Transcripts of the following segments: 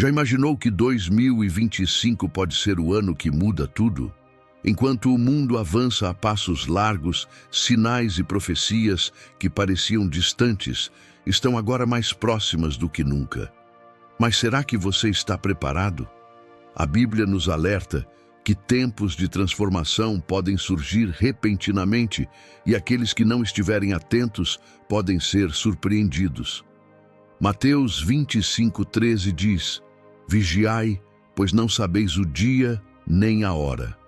Já imaginou que 2025 pode ser o ano que muda tudo? Enquanto o mundo avança a passos largos, sinais e profecias que pareciam distantes estão agora mais próximas do que nunca. Mas será que você está preparado? A Bíblia nos alerta que tempos de transformação podem surgir repentinamente e aqueles que não estiverem atentos podem ser surpreendidos. Mateus 25:13 diz: Vigiai, pois não sabeis o dia nem a hora.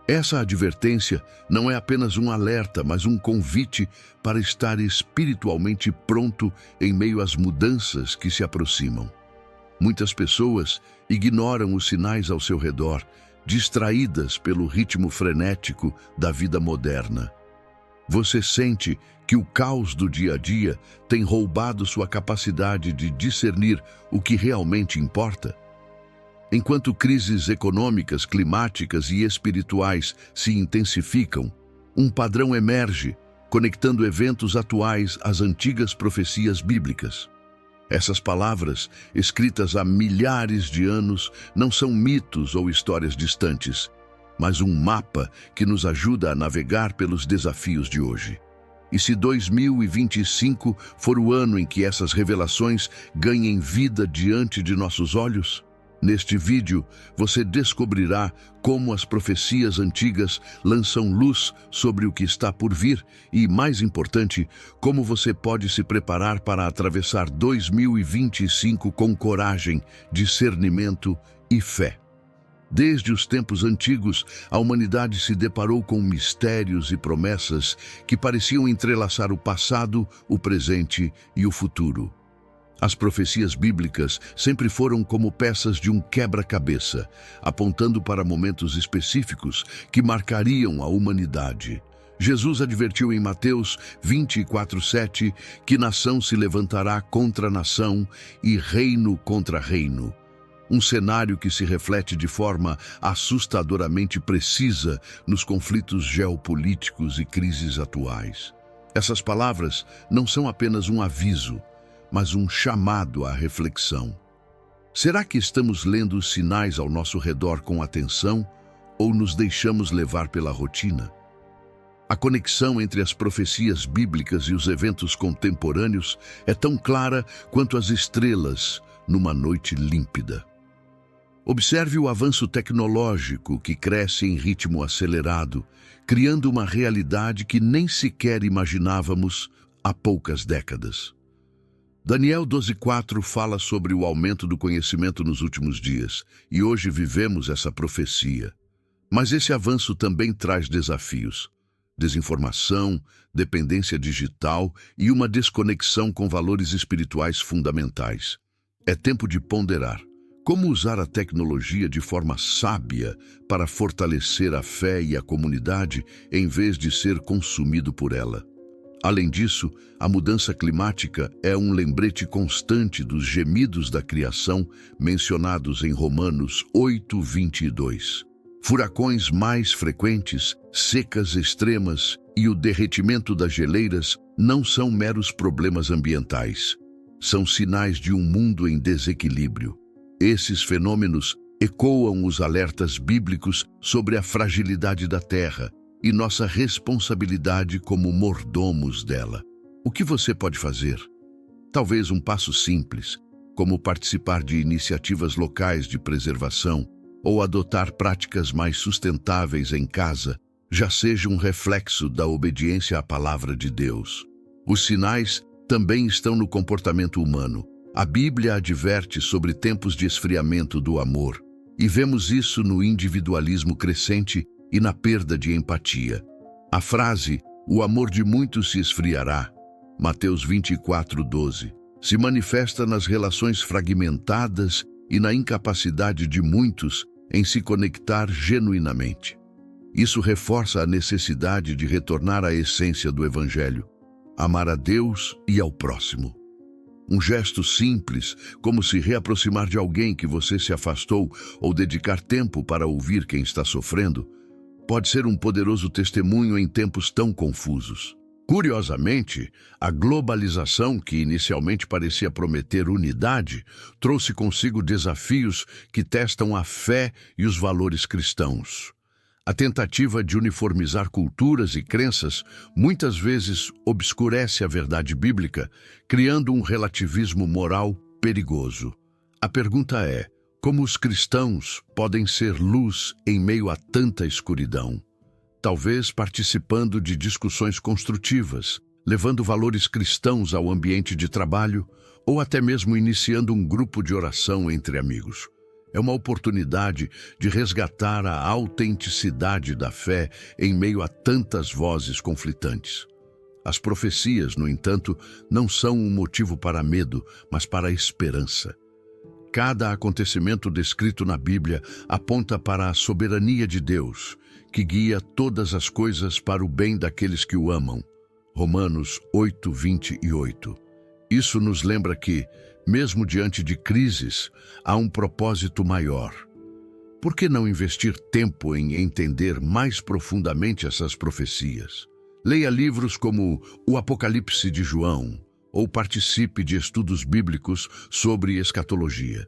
Essa advertência não é apenas um alerta, mas um convite para estar espiritualmente pronto em meio às mudanças que se aproximam. Muitas pessoas ignoram os sinais ao seu redor, distraídas pelo ritmo frenético da vida moderna. Você sente que o caos do dia a dia tem roubado sua capacidade de discernir o que realmente importa? Enquanto crises econômicas, climáticas e espirituais se intensificam, um padrão emerge, conectando eventos atuais às antigas profecias bíblicas. Essas palavras, escritas há milhares de anos, não são mitos ou histórias distantes, mas um mapa que nos ajuda a navegar pelos desafios de hoje. E se 2025 for o ano em que essas revelações ganhem vida diante de nossos olhos? Neste vídeo, você descobrirá como as profecias antigas lançam luz sobre o que está por vir e, mais importante, como você pode se preparar para atravessar 2025 com coragem, discernimento e fé. Desde os tempos antigos, a humanidade se deparou com mistérios e promessas que pareciam entrelaçar o passado, o presente e o futuro. As profecias bíblicas sempre foram como peças de um quebra-cabeça, apontando para momentos específicos que marcariam a humanidade. Jesus advertiu em Mateus 24:7 que nação se levantará contra nação e reino contra reino. Um cenário que se reflete de forma assustadoramente precisa nos conflitos geopolíticos e crises atuais. Essas palavras não são apenas um aviso, mas um chamado à reflexão. Será que estamos lendo os sinais ao nosso redor com atenção ou nos deixamos levar pela rotina? A conexão entre as profecias bíblicas e os eventos contemporâneos é tão clara quanto as estrelas numa noite límpida. Observe o avanço tecnológico que cresce em ritmo acelerado, criando uma realidade que nem sequer imaginávamos há poucas décadas. Daniel 12:4 fala sobre o aumento do conhecimento nos últimos dias, e hoje vivemos essa profecia. Mas esse avanço também traz desafios: desinformação, dependência digital e uma desconexão com valores espirituais fundamentais. É tempo de ponderar como usar a tecnologia de forma sábia para fortalecer a fé e a comunidade, em vez de ser consumido por ela. Além disso, a mudança climática é um lembrete constante dos gemidos da criação mencionados em Romanos 8:22. Furacões mais frequentes, secas extremas e o derretimento das geleiras não são meros problemas ambientais. São sinais de um mundo em desequilíbrio. Esses fenômenos ecoam os alertas bíblicos sobre a fragilidade da Terra e nossa responsabilidade como mordomos dela. O que você pode fazer? Talvez um passo simples, como participar de iniciativas locais de preservação ou adotar práticas mais sustentáveis em casa, já seja um reflexo da obediência à palavra de Deus. Os sinais também estão no comportamento humano. A Bíblia adverte sobre tempos de esfriamento do amor, e vemos isso no individualismo crescente e na perda de empatia. A frase, "o amor de muitos se esfriará", Mateus 24:12, se manifesta nas relações fragmentadas e na incapacidade de muitos em se conectar genuinamente. Isso reforça a necessidade de retornar à essência do Evangelho: amar a Deus e ao próximo. Um gesto simples, como se reaproximar de alguém que você se afastou ou dedicar tempo para ouvir quem está sofrendo, pode ser um poderoso testemunho em tempos tão confusos. Curiosamente, a globalização, que inicialmente parecia prometer unidade, trouxe consigo desafios que testam a fé e os valores cristãos. A tentativa de uniformizar culturas e crenças muitas vezes obscurece a verdade bíblica, criando um relativismo moral perigoso. A pergunta é: como os cristãos podem ser luz em meio a tanta escuridão? Talvez participando de discussões construtivas, levando valores cristãos ao ambiente de trabalho ou até mesmo iniciando um grupo de oração entre amigos. É uma oportunidade de resgatar a autenticidade da fé em meio a tantas vozes conflitantes. As profecias, no entanto, não são um motivo para medo, mas para esperança. Cada acontecimento descrito na Bíblia aponta para a soberania de Deus, que guia todas as coisas para o bem daqueles que o amam. Romanos 8:28. Isso nos lembra que, mesmo diante de crises, há um propósito maior. Por que não investir tempo em entender mais profundamente essas profecias? Leia livros como O Apocalipse de João, ou participe de estudos bíblicos sobre escatologia.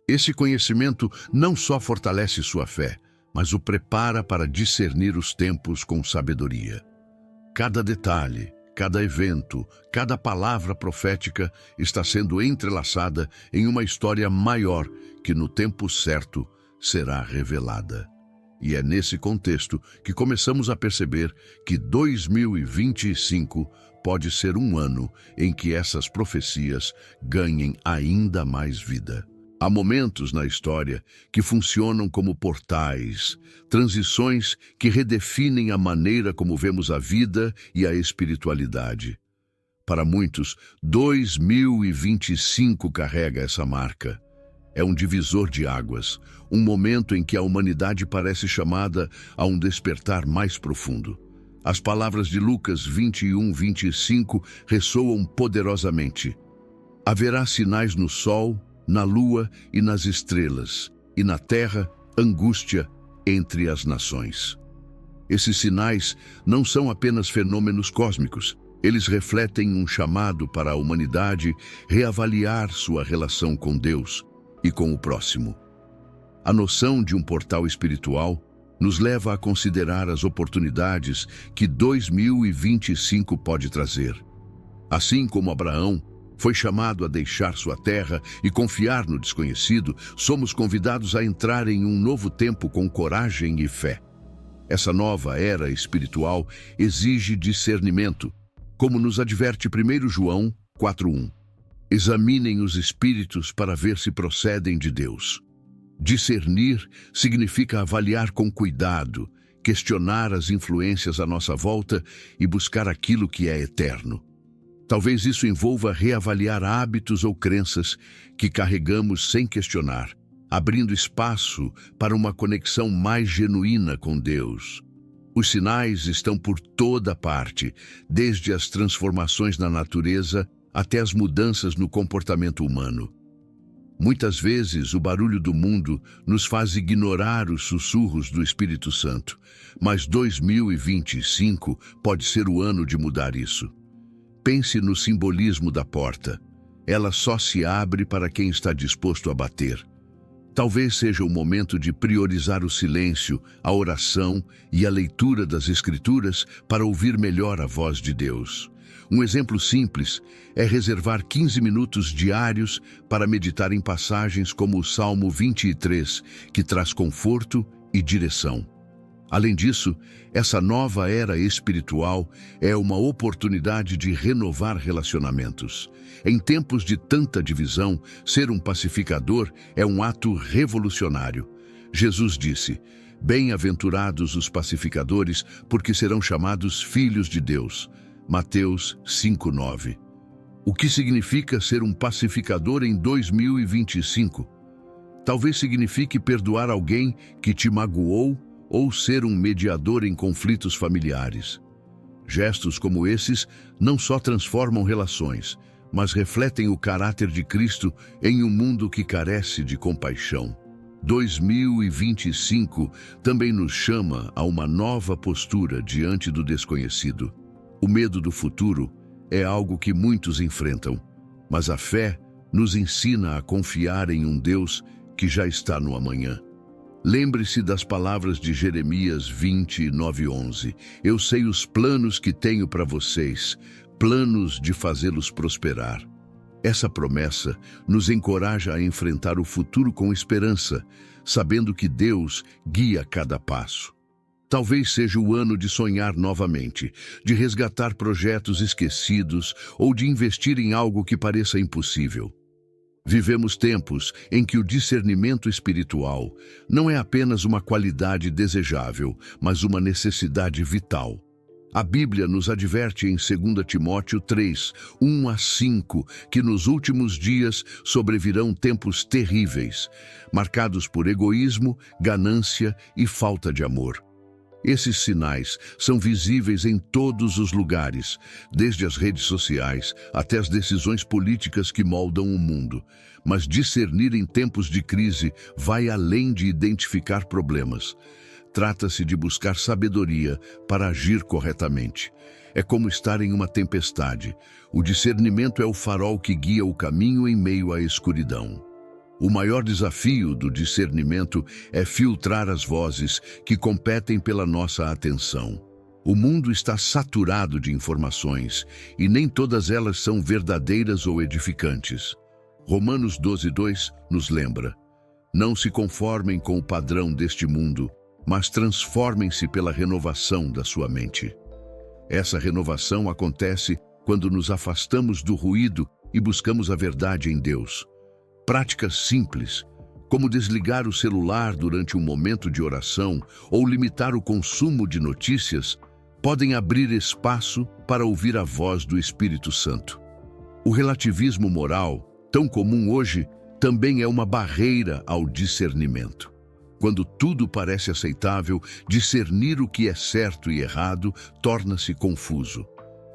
Esse conhecimento não só fortalece sua fé, mas o prepara para discernir os tempos com sabedoria. Cada detalhe, cada evento, cada palavra profética está sendo entrelaçada em uma história maior que, no tempo certo, será revelada. E é nesse contexto que começamos a perceber que 2025 pode ser um ano em que essas profecias ganhem ainda mais vida. Há momentos na história que funcionam como portais, transições que redefinem a maneira como vemos a vida e a espiritualidade. Para muitos, 2025 carrega essa marca. É um divisor de águas, um momento em que a humanidade parece chamada a um despertar mais profundo. As palavras de Lucas 21:25 ressoam poderosamente. Haverá sinais no sol, na lua e nas estrelas, e na terra, angústia entre as nações. Esses sinais não são apenas fenômenos cósmicos, eles refletem um chamado para a humanidade reavaliar sua relação com Deus e com o próximo. A noção de um portal espiritual nos leva a considerar as oportunidades que 2025 pode trazer. Assim como Abraão foi chamado a deixar sua terra e confiar no desconhecido, somos convidados a entrar em um novo tempo com coragem e fé. Essa nova era espiritual exige discernimento, como nos adverte 1 João 4:1. Examinem os espíritos para ver se procedem de Deus. Discernir significa avaliar com cuidado, questionar as influências à nossa volta e buscar aquilo que é eterno. Talvez isso envolva reavaliar hábitos ou crenças que carregamos sem questionar, abrindo espaço para uma conexão mais genuína com Deus. Os sinais estão por toda parte, desde as transformações na natureza até as mudanças no comportamento humano. Muitas vezes o barulho do mundo nos faz ignorar os sussurros do Espírito Santo, mas 2025 pode ser o ano de mudar isso. Pense no simbolismo da porta. Ela só se abre para quem está disposto a bater. Talvez seja o momento de priorizar o silêncio, a oração e a leitura das Escrituras para ouvir melhor a voz de Deus. Um exemplo simples é reservar 15 minutos diários para meditar em passagens como o Salmo 23, que traz conforto e direção. Além disso, essa nova era espiritual é uma oportunidade de renovar relacionamentos. Em tempos de tanta divisão, ser um pacificador é um ato revolucionário. Jesus disse: "Bem-aventurados os pacificadores, porque serão chamados filhos de Deus." Mateus 5:9. O que significa ser um pacificador em 2025? Talvez signifique perdoar alguém que te magoou ou ser um mediador em conflitos familiares. Gestos como esses não só transformam relações, mas refletem o caráter de Cristo em um mundo que carece de compaixão. 2025 também nos chama a uma nova postura diante do desconhecido. O medo do futuro é algo que muitos enfrentam, mas a fé nos ensina a confiar em um Deus que já está no amanhã. Lembre-se das palavras de Jeremias 29:11. Eu sei os planos que tenho para vocês, planos de fazê-los prosperar. Essa promessa nos encoraja a enfrentar o futuro com esperança, sabendo que Deus guia cada passo. Talvez seja o ano de sonhar novamente, de resgatar projetos esquecidos ou de investir em algo que pareça impossível. Vivemos tempos em que o discernimento espiritual não é apenas uma qualidade desejável, mas uma necessidade vital. A Bíblia nos adverte em 2 Timóteo 3, 1-5, que nos últimos dias sobrevirão tempos terríveis, marcados por egoísmo, ganância e falta de amor. Esses sinais são visíveis em todos os lugares, desde as redes sociais até as decisões políticas que moldam o mundo. Mas discernir em tempos de crise vai além de identificar problemas. Trata-se de buscar sabedoria para agir corretamente. É como estar em uma tempestade. O discernimento é o farol que guia o caminho em meio à escuridão. O maior desafio do discernimento é filtrar as vozes que competem pela nossa atenção. O mundo está saturado de informações e nem todas elas são verdadeiras ou edificantes. Romanos 12:2 nos lembra: não se conformem com o padrão deste mundo, mas transformem-se pela renovação da sua mente. Essa renovação acontece quando nos afastamos do ruído e buscamos a verdade em Deus. Práticas simples, como desligar o celular durante um momento de oração ou limitar o consumo de notícias, podem abrir espaço para ouvir a voz do Espírito Santo. O relativismo moral, tão comum hoje, também é uma barreira ao discernimento. Quando tudo parece aceitável, discernir o que é certo e errado torna-se confuso.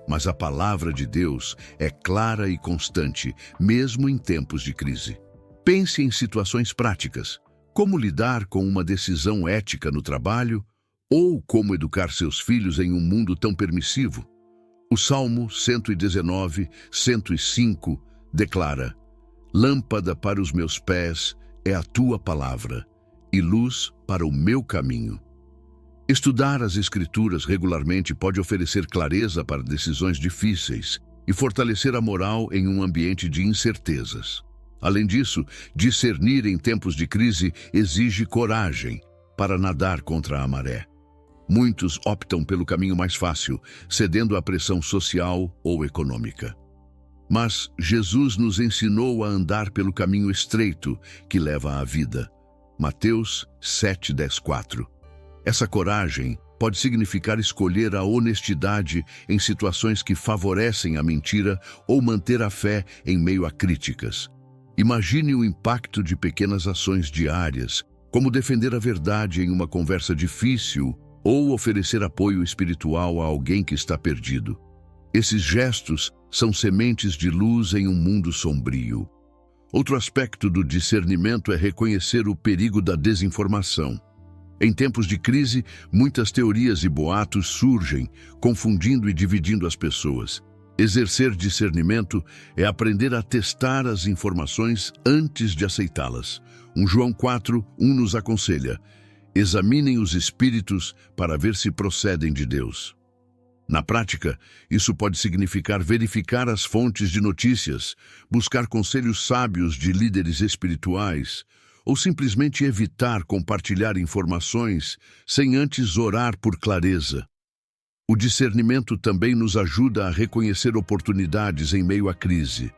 Mas a palavra de Deus é clara e constante, mesmo em tempos de crise. Pense em situações práticas, como lidar com uma decisão ética no trabalho ou como educar seus filhos em um mundo tão permissivo. O Salmo 119, 105 declara: lâmpada para os meus pés é a tua palavra e luz para o meu caminho. Estudar as Escrituras regularmente pode oferecer clareza para decisões difíceis e fortalecer a moral em um ambiente de incertezas. Além disso, discernir em tempos de crise exige coragem para nadar contra a maré. Muitos optam pelo caminho mais fácil, cedendo à pressão social ou econômica. Mas Jesus nos ensinou a andar pelo caminho estreito que leva à vida. Mateus 7:10-4. Essa coragem pode significar escolher a honestidade em situações que favorecem a mentira ou manter a fé em meio a críticas. Imagine o impacto de pequenas ações diárias, como defender a verdade em uma conversa difícil ou oferecer apoio espiritual a alguém que está perdido. Esses gestos são sementes de luz em um mundo sombrio. Outro aspecto do discernimento é reconhecer o perigo da desinformação. Em tempos de crise, muitas teorias e boatos surgem, confundindo e dividindo as pessoas. Exercer discernimento é aprender a testar as informações antes de aceitá-las. João 4:1 nos aconselha: examinem os espíritos para ver se procedem de Deus. Na prática, isso pode significar verificar as fontes de notícias, buscar conselhos sábios de líderes espirituais, ou simplesmente evitar compartilhar informações sem antes orar por clareza. O discernimento também nos ajuda a reconhecer oportunidades em meio à crise.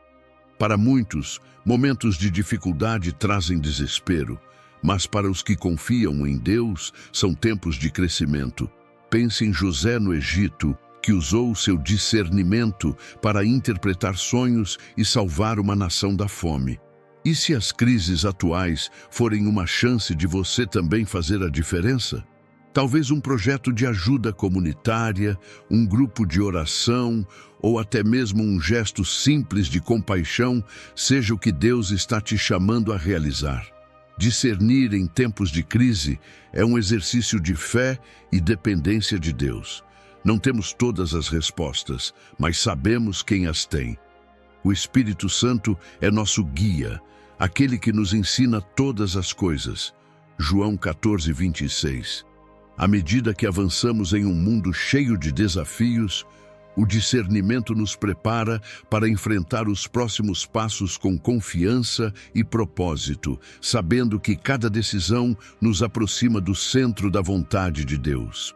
Para muitos, momentos de dificuldade trazem desespero, mas para os que confiam em Deus, são tempos de crescimento. Pense em José no Egito, que usou seu discernimento para interpretar sonhos e salvar uma nação da fome. E se as crises atuais forem uma chance de você também fazer a diferença? Talvez um projeto de ajuda comunitária, um grupo de oração ou até mesmo um gesto simples de compaixão seja o que Deus está te chamando a realizar. Discernir em tempos de crise é um exercício de fé e dependência de Deus. Não temos todas as respostas, mas sabemos quem as tem. O Espírito Santo é nosso guia, aquele que nos ensina todas as coisas. João 14:26. À medida que avançamos em um mundo cheio de desafios, o discernimento nos prepara para enfrentar os próximos passos com confiança e propósito, sabendo que cada decisão nos aproxima do centro da vontade de Deus.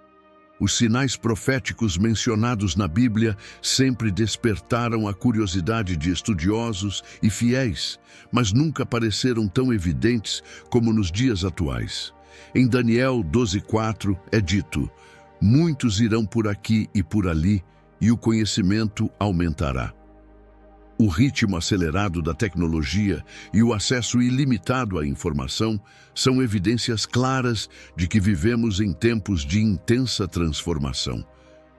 Os sinais proféticos mencionados na Bíblia sempre despertaram a curiosidade de estudiosos e fiéis, mas nunca pareceram tão evidentes como nos dias atuais. Em Daniel 12:4 é dito: muitos irão por aqui e por ali, e o conhecimento aumentará. O ritmo acelerado da tecnologia e o acesso ilimitado à informação são evidências claras de que vivemos em tempos de intensa transformação.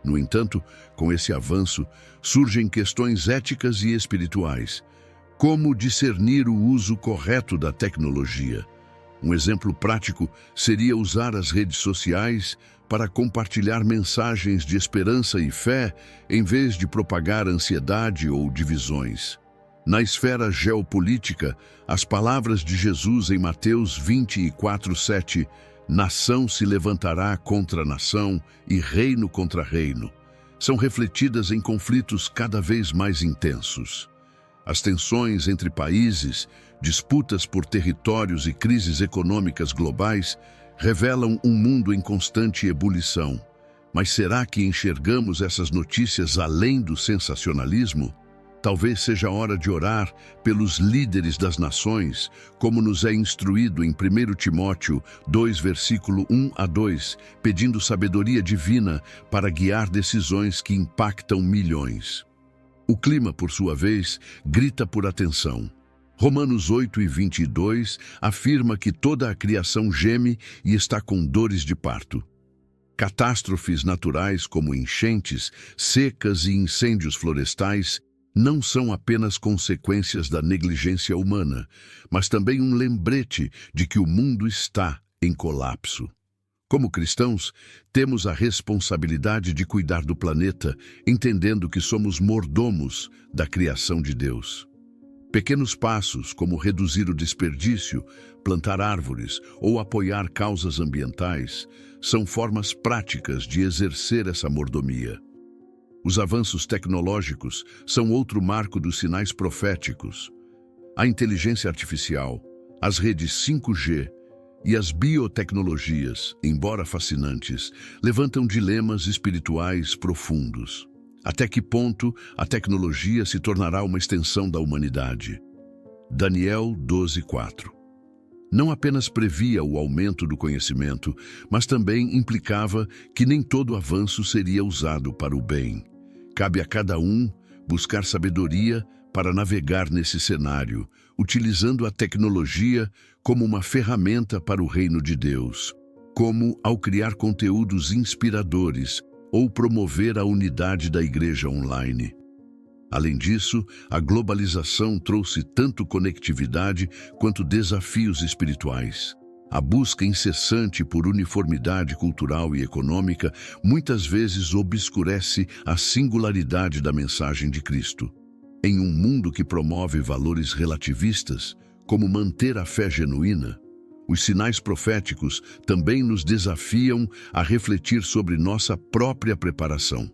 No entanto, com esse avanço, surgem questões éticas e espirituais. Como discernir o uso correto da tecnologia? Um exemplo prático seria usar as redes sociais para compartilhar mensagens de esperança e fé, em vez de propagar ansiedade ou divisões. Na esfera geopolítica, as palavras de Jesus em Mateus 24:7, nação se levantará contra nação e reino contra reino, são refletidas em conflitos cada vez mais intensos. As tensões entre países, disputas por territórios e crises econômicas globais revelam um mundo em constante ebulição. Mas será que enxergamos essas notícias além do sensacionalismo? Talvez seja hora de orar pelos líderes das nações, como nos é instruído em 1 Timóteo 2, versículo 1-2, pedindo sabedoria divina para guiar decisões que impactam milhões. O clima, por sua vez, grita por atenção. Romanos 8:22 afirma que toda a criação geme e está com dores de parto. Catástrofes naturais como enchentes, secas e incêndios florestais não são apenas consequências da negligência humana, mas também um lembrete de que o mundo está em colapso. Como cristãos, temos a responsabilidade de cuidar do planeta, entendendo que somos mordomos da criação de Deus. Pequenos passos, como reduzir o desperdício, plantar árvores ou apoiar causas ambientais, são formas práticas de exercer essa mordomia. Os avanços tecnológicos são outro marco dos sinais proféticos. A inteligência artificial, as redes 5G e as biotecnologias, embora fascinantes, levantam dilemas espirituais profundos. Até que ponto a tecnologia se tornará uma extensão da humanidade? Daniel 12:4. Não apenas previa o aumento do conhecimento, mas também implicava que nem todo avanço seria usado para o bem. Cabe a cada um buscar sabedoria para navegar nesse cenário, utilizando a tecnologia como uma ferramenta para o reino de Deus, como ao criar conteúdos inspiradores ou promover a unidade da igreja online. Além disso, a globalização trouxe tanto conectividade quanto desafios espirituais. A busca incessante por uniformidade cultural e econômica muitas vezes obscurece a singularidade da mensagem de Cristo. Em um mundo que promove valores relativistas, como manter a fé genuína, os sinais proféticos também nos desafiam a refletir sobre nossa própria preparação.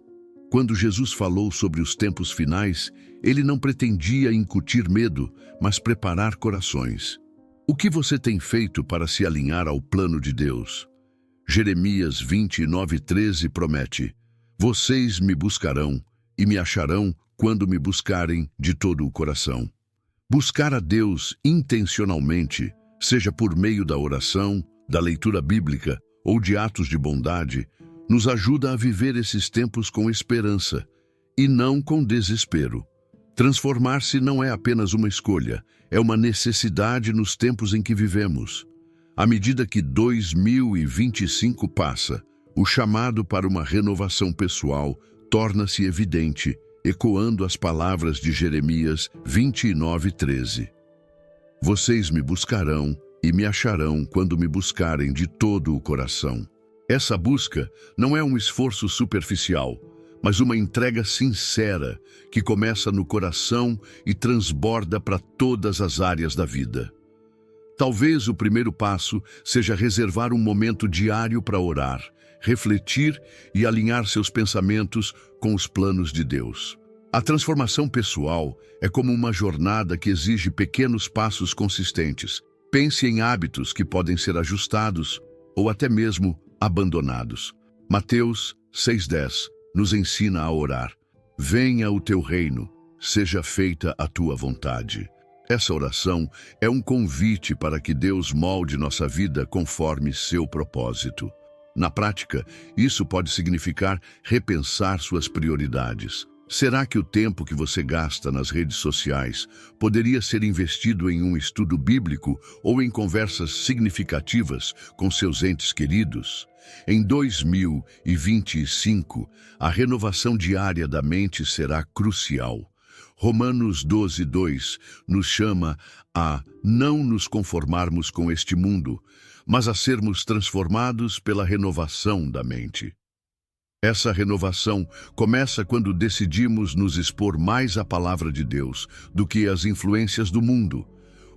Quando Jesus falou sobre os tempos finais, ele não pretendia incutir medo, mas preparar corações. O que você tem feito para se alinhar ao plano de Deus? Jeremias 29:13 promete: vocês me buscarão e me acharão quando me buscarem de todo o coração. Buscar a Deus intencionalmente, seja por meio da oração, da leitura bíblica ou de atos de bondade, nos ajuda a viver esses tempos com esperança e não com desespero. Transformar-se não é apenas uma escolha, é uma necessidade nos tempos em que vivemos. À medida que 2025 passa, o chamado para uma renovação pessoal torna-se evidente, ecoando as palavras de Jeremias 29:13. Vocês me buscarão e me acharão quando me buscarem de todo o coração. Essa busca não é um esforço superficial, mas uma entrega sincera que começa no coração e transborda para todas as áreas da vida. Talvez o primeiro passo seja reservar um momento diário para orar, refletir e alinhar seus pensamentos com os planos de Deus. A transformação pessoal é como uma jornada que exige pequenos passos consistentes. Pense em hábitos que podem ser ajustados ou até mesmo abandonados. Mateus 6,10 nos ensina a orar. Venha o teu reino, seja feita a tua vontade. Essa oração é um convite para que Deus molde nossa vida conforme seu propósito. Na prática, isso pode significar repensar suas prioridades. Será que o tempo que você gasta nas redes sociais poderia ser investido em um estudo bíblico ou em conversas significativas com seus entes queridos? Em 2025, a renovação diária da mente será crucial. Romanos 12:2 nos chama a não nos conformarmos com este mundo, mas a sermos transformados pela renovação da mente. Essa renovação começa quando decidimos nos expor mais à palavra de Deus do que às influências do mundo.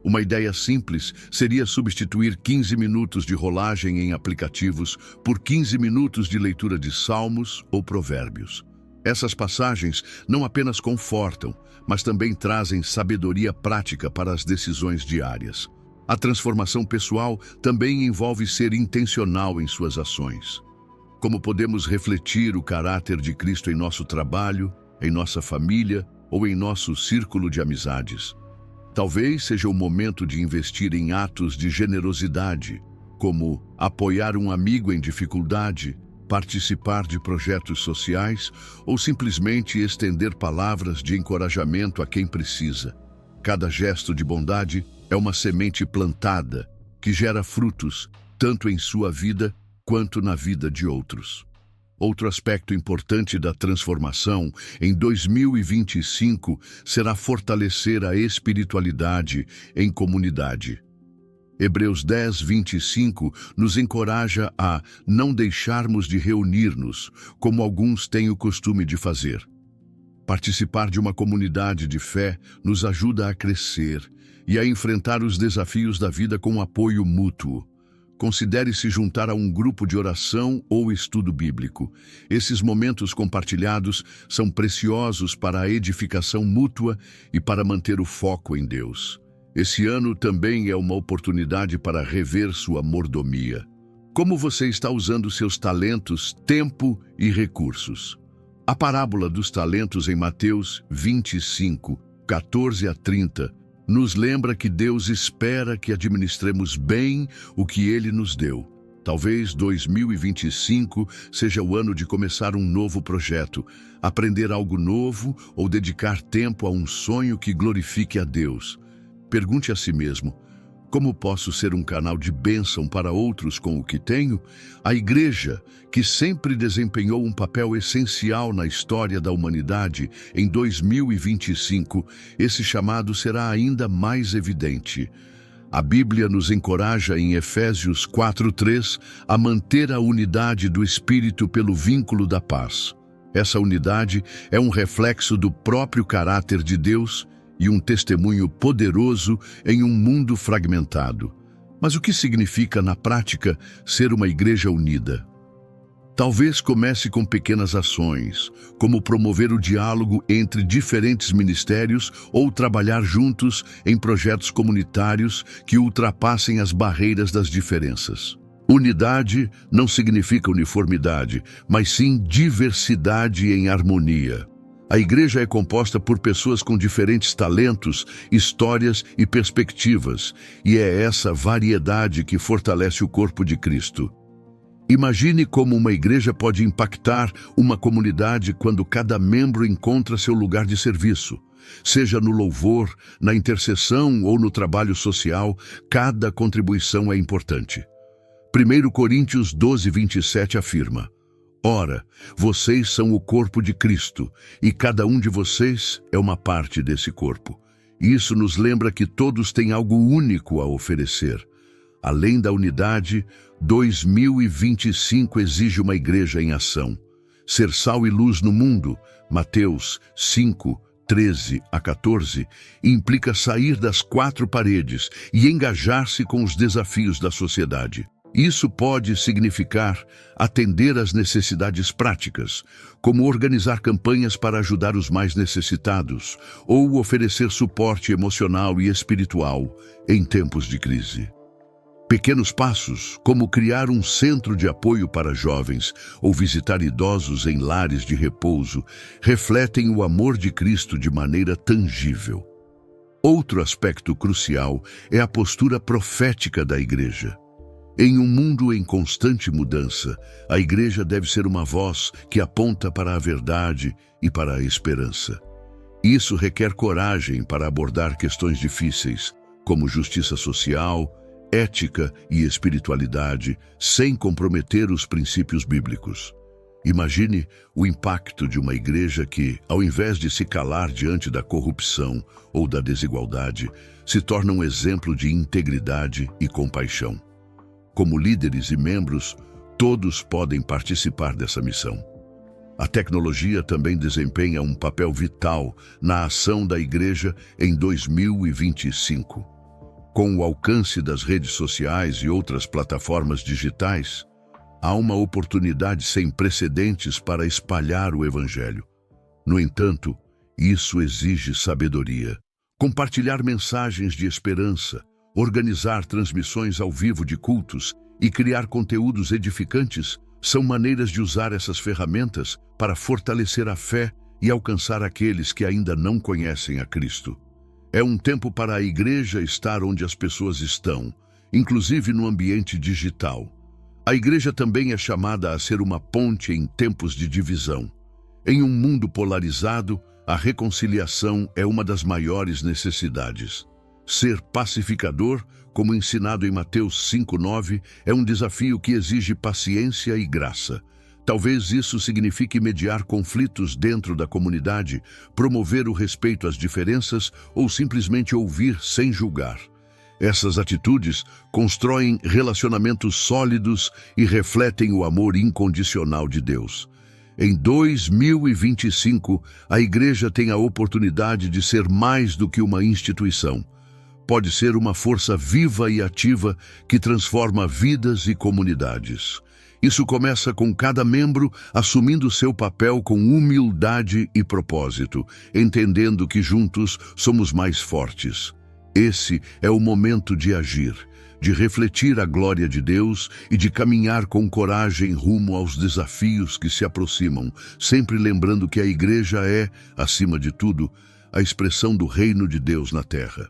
Uma ideia simples seria substituir 15 minutos de rolagem em aplicativos por 15 minutos de leitura de salmos ou provérbios. Essas passagens não apenas confortam, mas também trazem sabedoria prática para as decisões diárias. A transformação pessoal também envolve ser intencional em suas ações. Como podemos refletir o caráter de Cristo em nosso trabalho, em nossa família ou em nosso círculo de amizades? Talvez seja o momento de investir em atos de generosidade, como apoiar um amigo em dificuldade, participar de projetos sociais ou simplesmente estender palavras de encorajamento a quem precisa. Cada gesto de bondade é uma semente plantada que gera frutos tanto em sua vida quanto na vida de outros. Outro aspecto importante da transformação em 2025 será fortalecer a espiritualidade em comunidade. Hebreus 10:25 nos encoraja a não deixarmos de reunir-nos, como alguns têm o costume de fazer. Participar de uma comunidade de fé nos ajuda a crescer e a enfrentar os desafios da vida com apoio mútuo. Considere se juntar a um grupo de oração ou estudo bíblico. Esses momentos compartilhados são preciosos para a edificação mútua e para manter o foco em Deus. Esse ano também é uma oportunidade para rever sua mordomia. Como você está usando seus talentos, tempo e recursos? A parábola dos talentos em Mateus 25:14-30 nos lembra que Deus espera que administremos bem o que Ele nos deu. Talvez 2025 seja o ano de começar um novo projeto, aprender algo novo ou dedicar tempo a um sonho que glorifique a Deus. Pergunte a si mesmo: como posso ser um canal de bênção para outros com o que tenho? A Igreja, que sempre desempenhou um papel essencial na história da humanidade, em 2025, esse chamado será ainda mais evidente. A Bíblia nos encoraja em Efésios 4:3 a manter a unidade do Espírito pelo vínculo da paz. Essa unidade é um reflexo do próprio caráter de Deus e um testemunho poderoso em um mundo fragmentado. Mas o que significa, na prática, ser uma igreja unida? Talvez comece com pequenas ações, como promover o diálogo entre diferentes ministérios ou trabalhar juntos em projetos comunitários que ultrapassem as barreiras das diferenças. Unidade não significa uniformidade, mas sim diversidade em harmonia. A igreja é composta por pessoas com diferentes talentos, histórias e perspectivas, e é essa variedade que fortalece o corpo de Cristo. Imagine como uma igreja pode impactar uma comunidade quando cada membro encontra seu lugar de serviço. Seja no louvor, na intercessão ou no trabalho social, cada contribuição é importante. 1 Coríntios 12:27 afirma: Ora, vocês são o corpo de Cristo, e cada um de vocês é uma parte desse corpo. Isso nos lembra que todos têm algo único a oferecer. Além da unidade, 2025 exige uma igreja em ação. Ser sal e luz no mundo, Mateus 5, 13 a 14, implica sair das quatro paredes e engajar-se com os desafios da sociedade. Isso pode significar atender às necessidades práticas, como organizar campanhas para ajudar os mais necessitados ou oferecer suporte emocional e espiritual em tempos de crise. Pequenos passos, como criar um centro de apoio para jovens ou visitar idosos em lares de repouso, refletem o amor de Cristo de maneira tangível. Outro aspecto crucial é a postura profética da igreja. Em um mundo em constante mudança, a igreja deve ser uma voz que aponta para a verdade e para a esperança. Isso requer coragem para abordar questões difíceis, como justiça social, ética e espiritualidade, sem comprometer os princípios bíblicos. Imagine o impacto de uma igreja que, ao invés de se calar diante da corrupção ou da desigualdade, se torna um exemplo de integridade e compaixão. Como líderes e membros, todos podem participar dessa missão. A tecnologia também desempenha um papel vital na ação da igreja em 2025. Com o alcance das redes sociais e outras plataformas digitais, há uma oportunidade sem precedentes para espalhar o Evangelho. No entanto, isso exige sabedoria. Compartilhar mensagens de esperança, organizar transmissões ao vivo de cultos e criar conteúdos edificantes são maneiras de usar essas ferramentas para fortalecer a fé e alcançar aqueles que ainda não conhecem a Cristo. É um tempo para a igreja estar onde as pessoas estão, inclusive no ambiente digital. A igreja também é chamada a ser uma ponte em tempos de divisão. Em um mundo polarizado, a reconciliação é uma das maiores necessidades. Ser pacificador, como ensinado em Mateus 5:9, é um desafio que exige paciência e graça. Talvez isso signifique mediar conflitos dentro da comunidade, promover o respeito às diferenças ou simplesmente ouvir sem julgar. Essas atitudes constroem relacionamentos sólidos e refletem o amor incondicional de Deus. Em 2025, a igreja tem a oportunidade de ser mais do que uma instituição. Pode ser uma força viva e ativa que transforma vidas e comunidades. Isso começa com cada membro assumindo seu papel com humildade e propósito, entendendo que juntos somos mais fortes. Esse é o momento de agir, de refletir a glória de Deus e de caminhar com coragem rumo aos desafios que se aproximam, sempre lembrando que a igreja é, acima de tudo, a expressão do reino de Deus na terra.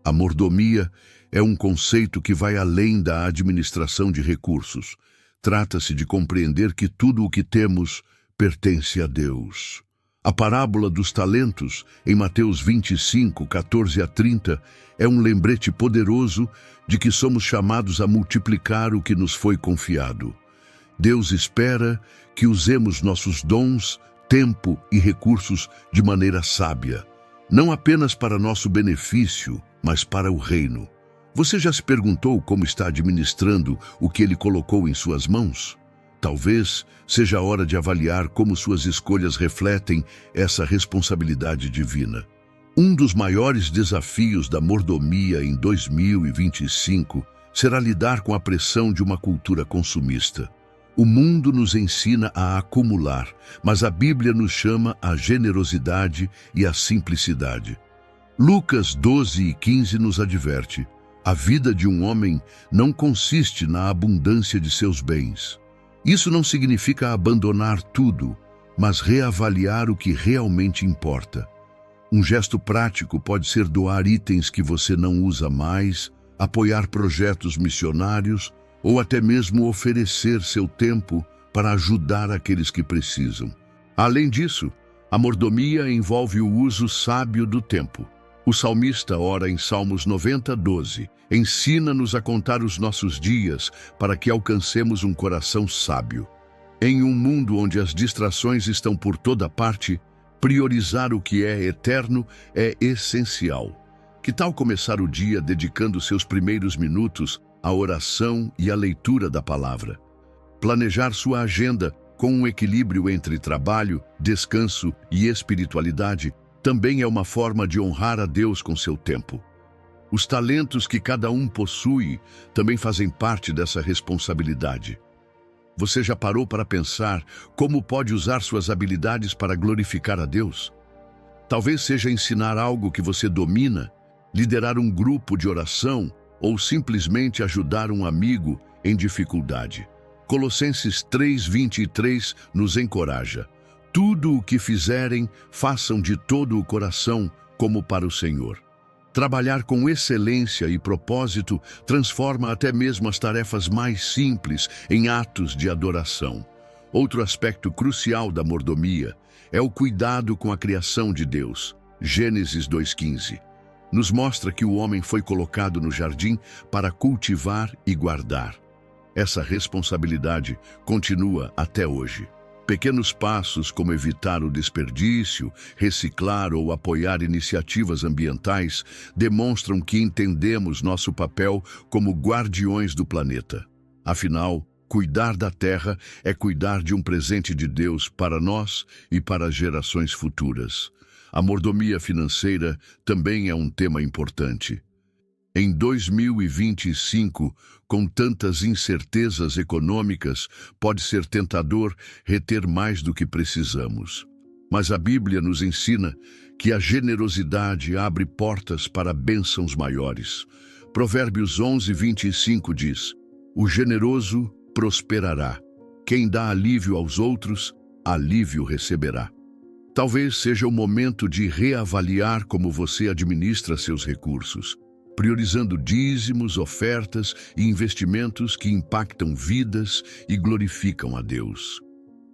A mordomia é um conceito que vai além da administração de recursos. Trata-se de compreender que tudo o que temos pertence a Deus. A parábola dos talentos, em Mateus 25, 14 a 30, é um lembrete poderoso de que somos chamados a multiplicar o que nos foi confiado. Deus espera que usemos nossos dons, tempo e recursos de maneira sábia, não apenas para nosso benefício, mas para o reino. Você já se perguntou como está administrando o que Ele colocou em suas mãos? Talvez seja a hora de avaliar como suas escolhas refletem essa responsabilidade divina. Um dos maiores desafios da mordomia em 2025 será lidar com a pressão de uma cultura consumista. O mundo nos ensina a acumular, mas a Bíblia nos chama à generosidade e à simplicidade. Lucas 12:15 nos adverte: a vida de um homem não consiste na abundância de seus bens. Isso não significa abandonar tudo, mas reavaliar o que realmente importa. Um gesto prático pode ser doar itens que você não usa mais, apoiar projetos missionários ou até mesmo oferecer seu tempo para ajudar aqueles que precisam. Além disso, a mordomia envolve o uso sábio do tempo. O salmista ora em Salmos 90:12, ensina-nos a contar os nossos dias para que alcancemos um coração sábio. Em um mundo onde as distrações estão por toda parte, priorizar o que é eterno é essencial. Que tal começar o dia dedicando seus primeiros minutos a oração e a leitura da palavra. Planejar sua agenda com um equilíbrio entre trabalho, descanso e espiritualidade também é uma forma de honrar a Deus com seu tempo. Os talentos que cada um possui também fazem parte dessa responsabilidade. Você já parou para pensar como pode usar suas habilidades para glorificar a Deus? Talvez seja ensinar algo que você domina, liderar um grupo de oração ou simplesmente ajudar um amigo em dificuldade. Colossenses 3:23 nos encoraja. Tudo o que fizerem, façam de todo o coração, como para o Senhor. Trabalhar com excelência e propósito transforma até mesmo as tarefas mais simples em atos de adoração. Outro aspecto crucial da mordomia é o cuidado com a criação de Deus. Gênesis 2:15 nos mostra que o homem foi colocado no jardim para cultivar e guardar. Essa responsabilidade continua até hoje. Pequenos passos como evitar o desperdício, reciclar ou apoiar iniciativas ambientais demonstram que entendemos nosso papel como guardiões do planeta. Afinal, cuidar da Terra é cuidar de um presente de Deus para nós e para as gerações futuras. A mordomia financeira também é um tema importante. Em 2025, com tantas incertezas econômicas, pode ser tentador reter mais do que precisamos. Mas a Bíblia nos ensina que a generosidade abre portas para bênçãos maiores. Provérbios 11:25 diz: "O generoso prosperará. Quem dá alívio aos outros, alívio receberá." Talvez seja o momento de reavaliar como você administra seus recursos, priorizando dízimos, ofertas e investimentos que impactam vidas e glorificam a Deus.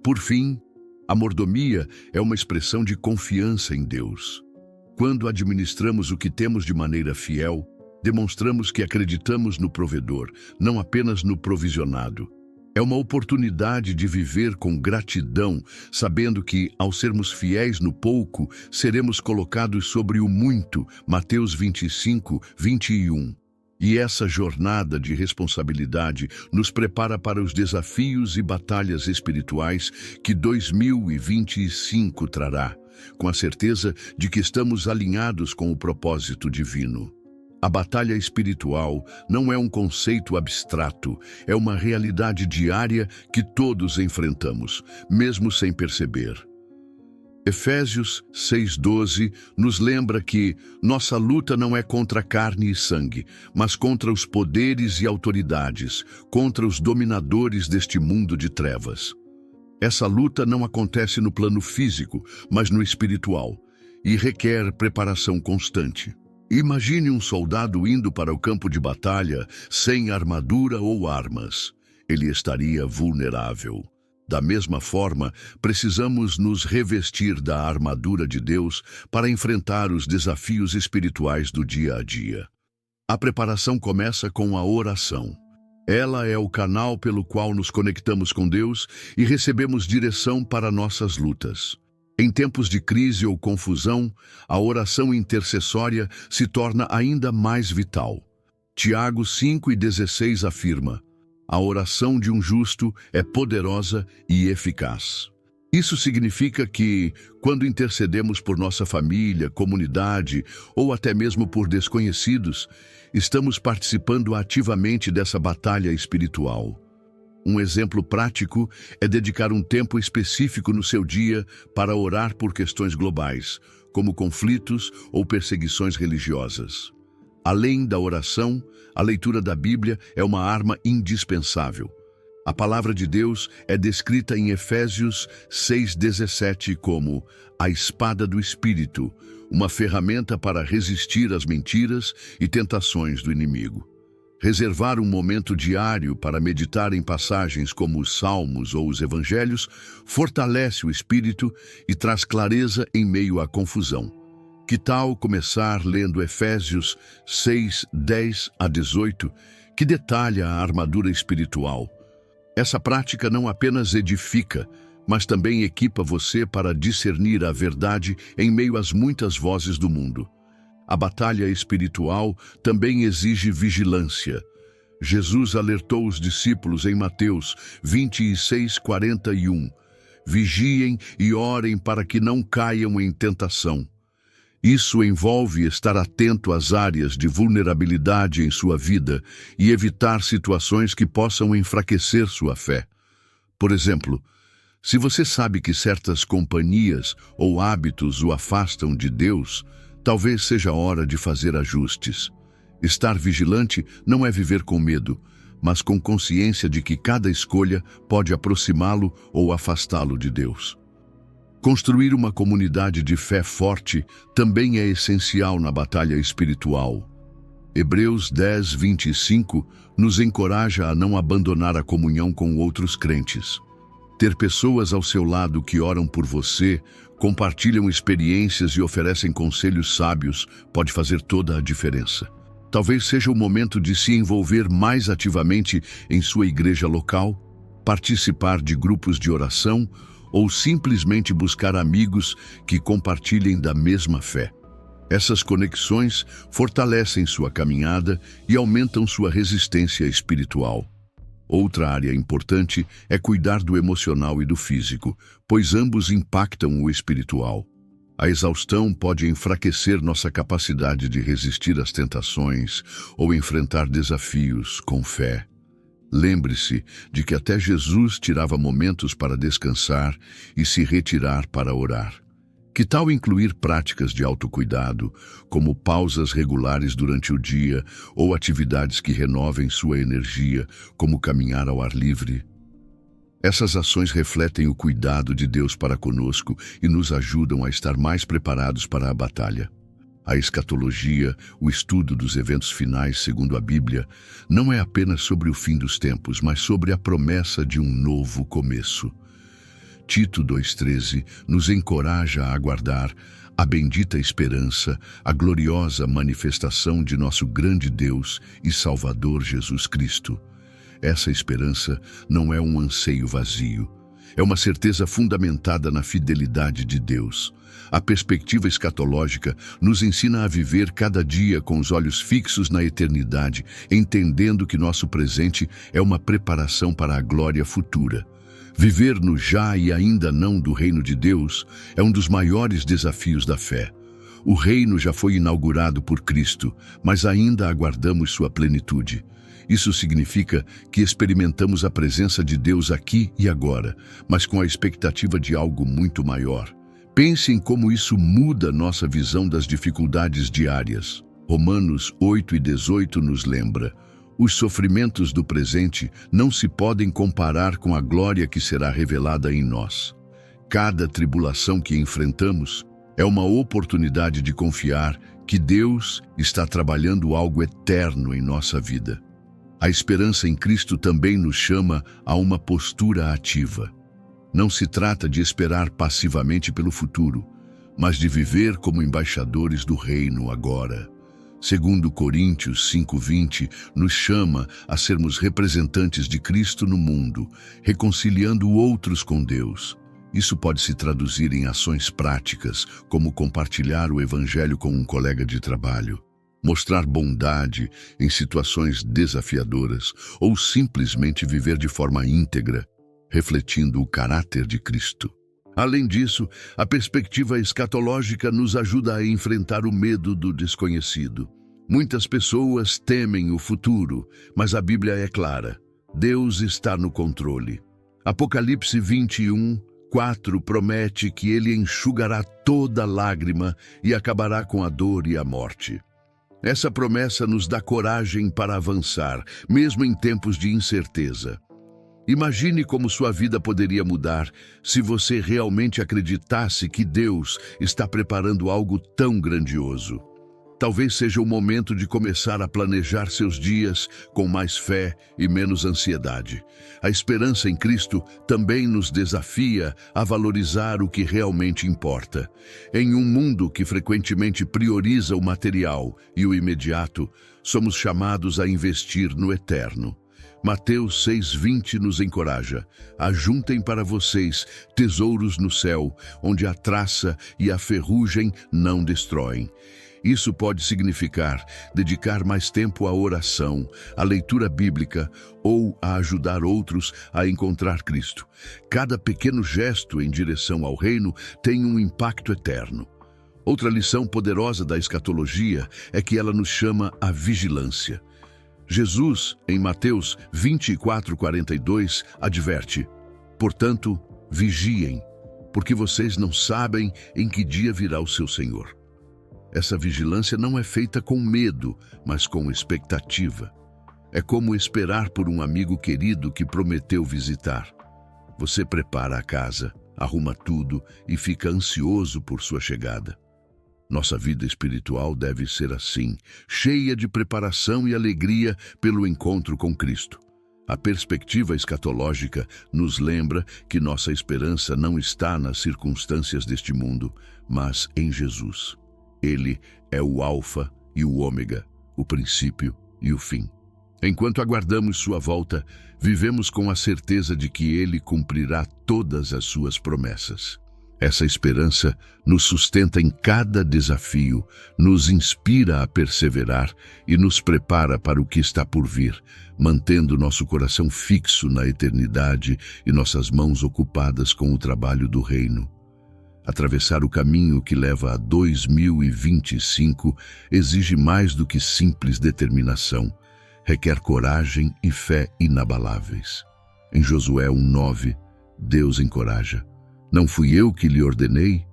Por fim, a mordomia é uma expressão de confiança em Deus. Quando administramos o que temos de maneira fiel, demonstramos que acreditamos no provedor, não apenas no provisionado. É uma oportunidade de viver com gratidão, sabendo que, ao sermos fiéis no pouco, seremos colocados sobre o muito, Mateus 25:21. E essa jornada de responsabilidade nos prepara para os desafios e batalhas espirituais que 2025 trará, com a certeza de que estamos alinhados com o propósito divino. A batalha espiritual não é um conceito abstrato, é uma realidade diária que todos enfrentamos, mesmo sem perceber. Efésios 6:12 nos lembra que nossa luta não é contra carne e sangue, mas contra os poderes e autoridades, contra os dominadores deste mundo de trevas. Essa luta não acontece no plano físico, mas no espiritual, e requer preparação constante. Imagine um soldado indo para o campo de batalha sem armadura ou armas. Ele estaria vulnerável. Da mesma forma, precisamos nos revestir da armadura de Deus para enfrentar os desafios espirituais do dia a dia. A preparação começa com a oração. Ela é o canal pelo qual nos conectamos com Deus e recebemos direção para nossas lutas. Em tempos de crise ou confusão, a oração intercessória se torna ainda mais vital. Tiago 5:16 afirma: "A oração de um justo é poderosa e eficaz." Isso significa que, quando intercedemos por nossa família, comunidade ou até mesmo por desconhecidos, estamos participando ativamente dessa batalha espiritual. Um exemplo prático é dedicar um tempo específico no seu dia para orar por questões globais, como conflitos ou perseguições religiosas. Além da oração, a leitura da Bíblia é uma arma indispensável. A palavra de Deus é descrita em Efésios 6:17 como a espada do Espírito, uma ferramenta para resistir às mentiras e tentações do inimigo. Reservar um momento diário para meditar em passagens como os Salmos ou os Evangelhos fortalece o espírito e traz clareza em meio à confusão. Que tal começar lendo Efésios 6:10-18, que detalha a armadura espiritual? Essa prática não apenas edifica, mas também equipa você para discernir a verdade em meio às muitas vozes do mundo. A batalha espiritual também exige vigilância. Jesus alertou os discípulos em Mateus 26:41. Vigiem e orem para que não caiam em tentação. Isso envolve estar atento às áreas de vulnerabilidade em sua vida e evitar situações que possam enfraquecer sua fé. Por exemplo, se você sabe que certas companhias ou hábitos o afastam de Deus, talvez seja hora de fazer ajustes. Estar vigilante não é viver com medo, mas com consciência de que cada escolha pode aproximá-lo ou afastá-lo de Deus. Construir uma comunidade de fé forte também é essencial na batalha espiritual. Hebreus 10:25 nos encoraja a não abandonar a comunhão com outros crentes. Ter pessoas ao seu lado que oram por você, compartilham experiências e oferecem conselhos sábios pode fazer toda a diferença. Talvez seja o momento de se envolver mais ativamente em sua igreja local, participar de grupos de oração ou simplesmente buscar amigos que compartilhem da mesma fé. Essas conexões fortalecem sua caminhada e aumentam sua resistência espiritual. Outra área importante é cuidar do emocional e do físico, pois ambos impactam o espiritual. A exaustão pode enfraquecer nossa capacidade de resistir às tentações ou enfrentar desafios com fé. Lembre-se de que até Jesus tirava momentos para descansar e se retirar para orar. Que tal incluir práticas de autocuidado, como pausas regulares durante o dia ou atividades que renovem sua energia, como caminhar ao ar livre? Essas ações refletem o cuidado de Deus para conosco e nos ajudam a estar mais preparados para a batalha. A escatologia, o estudo dos eventos finais segundo a Bíblia, não é apenas sobre o fim dos tempos, mas sobre a promessa de um novo começo. Tito 2:13 nos encoraja a aguardar a bendita esperança, a gloriosa manifestação de nosso grande Deus e Salvador Jesus Cristo. Essa esperança não é um anseio vazio, é uma certeza fundamentada na fidelidade de Deus. A perspectiva escatológica nos ensina a viver cada dia com os olhos fixos na eternidade, entendendo que nosso presente é uma preparação para a glória futura. Viver no já e ainda não do reino de Deus é um dos maiores desafios da fé. O reino já foi inaugurado por Cristo, mas ainda aguardamos sua plenitude. Isso significa que experimentamos a presença de Deus aqui e agora, mas com a expectativa de algo muito maior. Pense em como isso muda nossa visão das dificuldades diárias. Romanos 8:18 nos lembra: os sofrimentos do presente não se podem comparar com a glória que será revelada em nós. Cada tribulação que enfrentamos é uma oportunidade de confiar que Deus está trabalhando algo eterno em nossa vida. A esperança em Cristo também nos chama a uma postura ativa. Não se trata de esperar passivamente pelo futuro, mas de viver como embaixadores do reino agora. Segundo Coríntios 5:20, nos chama a sermos representantes de Cristo no mundo, reconciliando outros com Deus. Isso pode se traduzir em ações práticas, como compartilhar o Evangelho com um colega de trabalho, mostrar bondade em situações desafiadoras ou simplesmente viver de forma íntegra, refletindo o caráter de Cristo. Além disso, a perspectiva escatológica nos ajuda a enfrentar o medo do desconhecido. Muitas pessoas temem o futuro, mas a Bíblia é clara: Deus está no controle. Apocalipse 21:4 promete que Ele enxugará toda lágrima e acabará com a dor e a morte. Essa promessa nos dá coragem para avançar, mesmo em tempos de incerteza. Imagine como sua vida poderia mudar se você realmente acreditasse que Deus está preparando algo tão grandioso. Talvez seja o momento de começar a planejar seus dias com mais fé e menos ansiedade. A esperança em Cristo também nos desafia a valorizar o que realmente importa. Em um mundo que frequentemente prioriza o material e o imediato, somos chamados a investir no eterno. Mateus 6:20 nos encoraja: ajuntem para vocês tesouros no céu, onde a traça e a ferrugem não destroem, Isso pode significar dedicar mais tempo à oração, à leitura bíblica ou a ajudar outros a encontrar Cristo. Cada pequeno gesto em direção ao reino tem um impacto eterno. Outra lição poderosa da escatologia é que ela nos chama à vigilância. Jesus, em Mateus 24:42, adverte: portanto, vigiem, porque vocês não sabem em que dia virá o seu Senhor. Essa vigilância não é feita com medo, mas com expectativa. É como esperar por um amigo querido que prometeu visitar. Você prepara a casa, arruma tudo e fica ansioso por sua chegada. Nossa vida espiritual deve ser assim, cheia de preparação e alegria pelo encontro com Cristo. A perspectiva escatológica nos lembra que nossa esperança não está nas circunstâncias deste mundo, mas em Jesus. Ele é o Alfa e o Ômega, o princípio e o fim. Enquanto aguardamos sua volta, vivemos com a certeza de que Ele cumprirá todas as suas promessas. Essa esperança nos sustenta em cada desafio, nos inspira a perseverar e nos prepara para o que está por vir, mantendo nosso coração fixo na eternidade e nossas mãos ocupadas com o trabalho do reino. Atravessar o caminho que leva a 2025 exige mais do que simples determinação. Requer coragem e fé inabaláveis. Em Josué 1:9, Deus encoraja: não fui eu que lhe ordenei?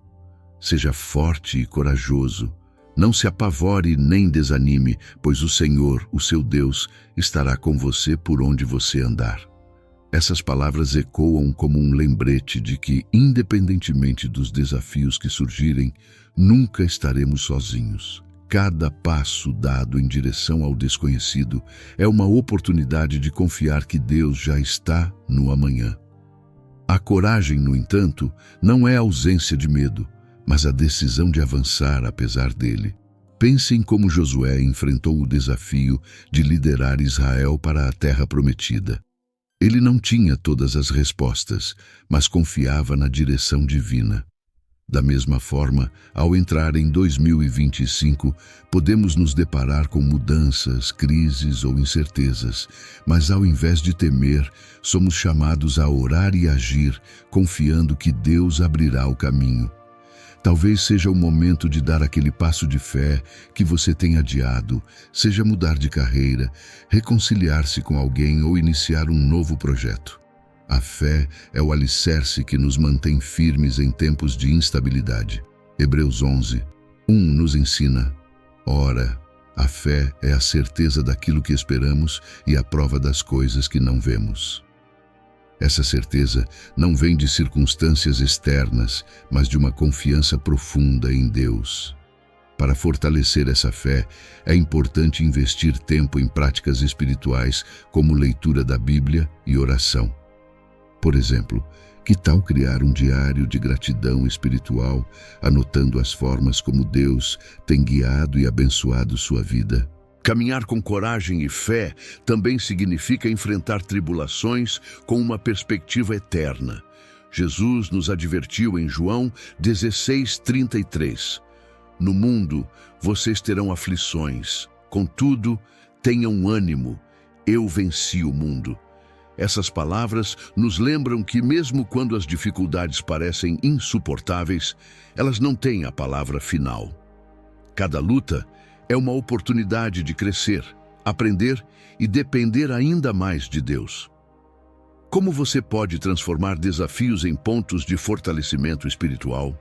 Seja forte e corajoso. Não se apavore nem desanime, pois o Senhor, o seu Deus, estará com você por onde você andar. Essas palavras ecoam como um lembrete de que, independentemente dos desafios que surgirem, nunca estaremos sozinhos. Cada passo dado em direção ao desconhecido é uma oportunidade de confiar que Deus já está no amanhã. A coragem, no entanto, não é a ausência de medo, mas a decisão de avançar apesar dele. Pense em como Josué enfrentou o desafio de liderar Israel para a terra prometida. Ele não tinha todas as respostas, mas confiava na direção divina. Da mesma forma, ao entrar em 2025, podemos nos deparar com mudanças, crises ou incertezas, mas ao invés de temer, somos chamados a orar e agir, confiando que Deus abrirá o caminho. Talvez seja o momento de dar aquele passo de fé que você tem adiado, seja mudar de carreira, reconciliar-se com alguém ou iniciar um novo projeto. A fé é o alicerce que nos mantém firmes em tempos de instabilidade. Hebreus 11:1 nos ensina: ora, a fé é a certeza daquilo que esperamos e a prova das coisas que não vemos. Essa certeza não vem de circunstâncias externas, mas de uma confiança profunda em Deus. Para fortalecer essa fé, é importante investir tempo em práticas espirituais como leitura da Bíblia e oração. Por exemplo, que tal criar um diário de gratidão espiritual, anotando as formas como Deus tem guiado e abençoado sua vida? Caminhar com coragem e fé também significa enfrentar tribulações com uma perspectiva eterna. Jesus nos advertiu em João 16:33. No mundo vocês terão aflições, contudo, tenham ânimo, eu venci o mundo. Essas palavras nos lembram que mesmo quando as dificuldades parecem insuportáveis, elas não têm a palavra final. Cada luta é uma oportunidade de crescer, aprender e depender ainda mais de Deus. Como você pode transformar desafios em pontos de fortalecimento espiritual?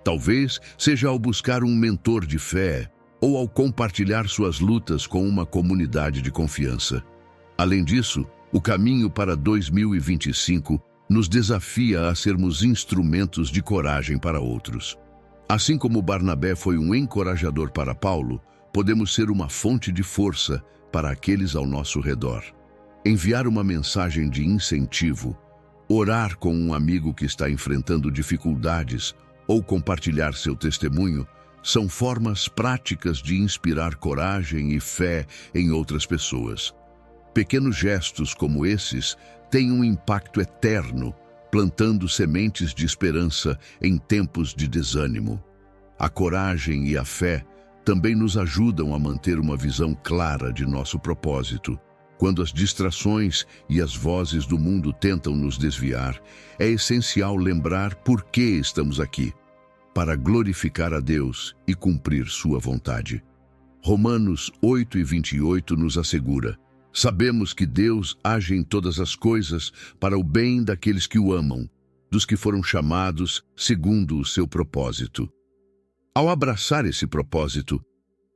Talvez seja ao buscar um mentor de fé ou ao compartilhar suas lutas com uma comunidade de confiança. Além disso, o caminho para 2025 nos desafia a sermos instrumentos de coragem para outros. Assim como Barnabé foi um encorajador para Paulo, podemos ser uma fonte de força para aqueles ao nosso redor. Enviar uma mensagem de incentivo, orar com um amigo que está enfrentando dificuldades ou compartilhar seu testemunho são formas práticas de inspirar coragem e fé em outras pessoas. Pequenos gestos como esses têm um impacto eterno, plantando sementes de esperança em tempos de desânimo. A coragem e a fé também nos ajudam a manter uma visão clara de nosso propósito. Quando as distrações e as vozes do mundo tentam nos desviar, é essencial lembrar por que estamos aqui: para glorificar a Deus e cumprir sua vontade. Romanos 8:28 nos assegura: sabemos que Deus age em todas as coisas para o bem daqueles que o amam, dos que foram chamados segundo o seu propósito. Ao abraçar esse propósito,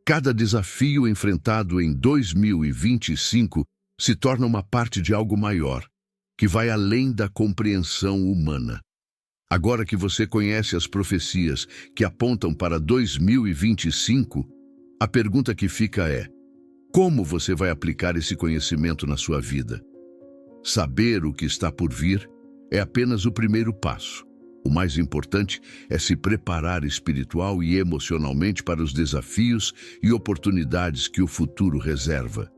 cada desafio enfrentado em 2025 se torna uma parte de algo maior, que vai além da compreensão humana. Agora que você conhece as profecias que apontam para 2025, a pergunta que fica é: como você vai aplicar esse conhecimento na sua vida? Saber o que está por vir é apenas o primeiro passo. O mais importante é se preparar espiritual e emocionalmente para os desafios e oportunidades que o futuro reserva.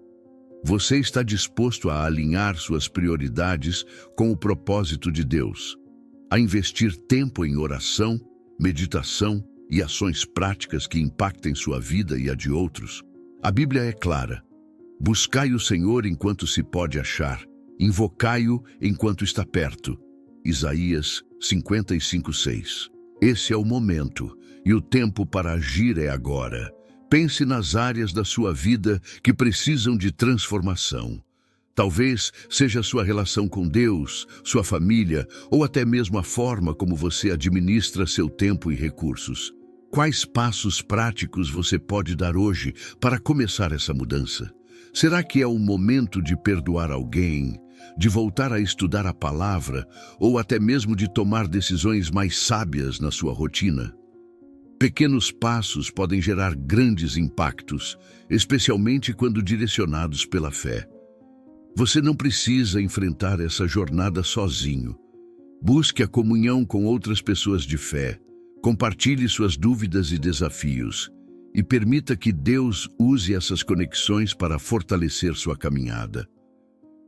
Você está disposto a alinhar suas prioridades com o propósito de Deus, a investir tempo em oração, meditação e ações práticas que impactem sua vida e a de outros? A Bíblia é clara: buscai o Senhor enquanto se pode achar, invocai-o enquanto está perto. Isaías 55:6. Esse é o momento, e o tempo para agir é agora. Pense nas áreas da sua vida que precisam de transformação. Talvez seja sua relação com Deus, sua família, ou até mesmo a forma como você administra seu tempo e recursos. Quais passos práticos você pode dar hoje para começar essa mudança? Será que é o momento de perdoar alguém, de voltar a estudar a palavra, ou até mesmo de tomar decisões mais sábias na sua rotina? Pequenos passos podem gerar grandes impactos, especialmente quando direcionados pela fé. Você não precisa enfrentar essa jornada sozinho. Busque a comunhão com outras pessoas de fé, compartilhe suas dúvidas e desafios, e permita que Deus use essas conexões para fortalecer sua caminhada.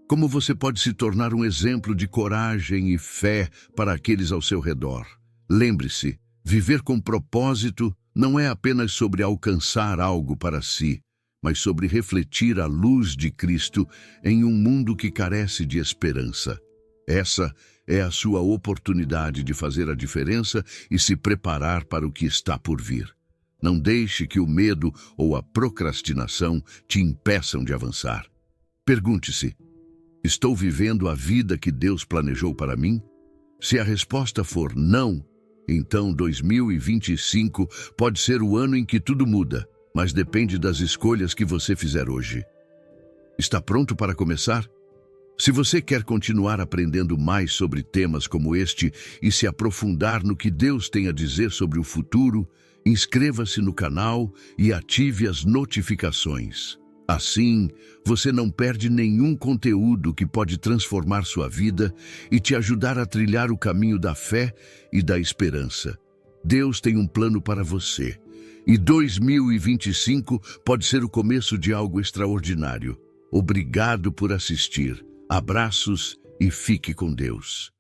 Como você pode se tornar um exemplo de coragem e fé para aqueles ao seu redor? Lembre-se, viver com propósito não é apenas sobre alcançar algo para si, mas sobre refletir a luz de Cristo em um mundo que carece de esperança. Essa é a sua oportunidade de fazer a diferença e se preparar para o que está por vir. Não deixe que o medo ou a procrastinação te impeçam de avançar. Pergunte-se: estou vivendo a vida que Deus planejou para mim? Se a resposta for não, então 2025 pode ser o ano em que tudo muda, mas depende das escolhas que você fizer hoje. Está pronto para começar? Se você quer continuar aprendendo mais sobre temas como este e se aprofundar no que Deus tem a dizer sobre o futuro, inscreva-se no canal e ative as notificações. Assim, você não perde nenhum conteúdo que pode transformar sua vida e te ajudar a trilhar o caminho da fé e da esperança. Deus tem um plano para você, e 2025 pode ser o começo de algo extraordinário. Obrigado por assistir. Abraços e fique com Deus.